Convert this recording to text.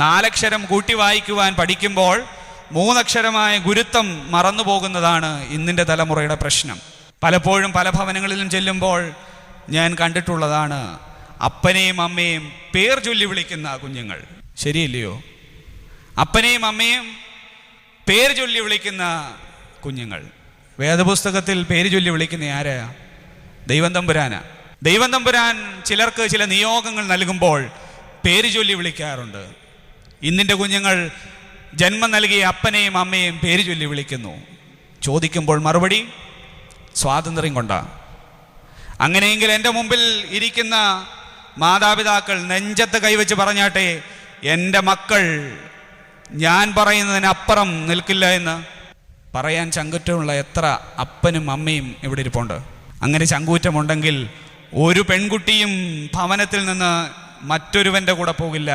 4 കൂട്ടി വായിക്കുവാൻ പഠിക്കുമ്പോൾ 3 അക്ഷരമായ ഗുരുത്വം മറന്നുപോകുന്നതാണ് ഇന്നിൻ്റെ തലമുറയുടെ പ്രശ്നം. പലപ്പോഴും പല ഭവനങ്ങളിലും ചെല്ലുമ്പോൾ ഞാൻ കണ്ടിട്ടുള്ളതാണ് അപ്പനെയും അമ്മയും പേർ ചൊല്ലി വിളിക്കുന്ന കുഞ്ഞുങ്ങൾ. ശരിയില്ലയോ? അപ്പനെയും അമ്മയും പേര് ചൊല്ലി വിളിക്കുന്ന കുഞ്ഞുങ്ങൾ. വേദപുസ്തകത്തിൽ പേര് ചൊല്ലി വിളിക്കുന്ന ആരാ? ദൈവം തമ്പുരാനാ. ദൈവം തമ്പുരാൻ ചിലർക്ക് ചില നിയോഗങ്ങൾ നൽകുമ്പോൾ പേര് ചൊല്ലി വിളിക്കാറുണ്ട്. ഇന്നിൻ്റെ കുഞ്ഞുങ്ങൾ ജന്മം നൽകിയ അപ്പനെയും അമ്മയും പേര് ചൊല്ലി വിളിക്കുന്നു. ചോദിക്കുമ്പോൾ മറുപടി സ്വാതന്ത്ര്യം കൊണ്ടാ. അങ്ങനെയെങ്കിൽ എൻ്റെ മുമ്പിൽ ഇരിക്കുന്ന മാതാപിതാക്കൾ നെഞ്ചത്ത് കൈവച്ച് പറഞ്ഞാട്ടെ, എൻ്റെ മക്കൾ ഞാൻ പറയുന്നതിനപ്പുറം നിൽക്കില്ല എന്ന് പറയാൻ ചങ്കൂറ്റമുള്ള എത്ര അപ്പനും അമ്മയും ഇവിടെ ഇരിപ്പുണ്ട്. അങ്ങനെ ചങ്കൂറ്റമുണ്ടെങ്കിൽ ഒരു പെൺകുട്ടിയും ഭവനത്തിൽ നിന്ന് മറ്റൊരുവൻ്റെ കൂടെ പോകില്ല.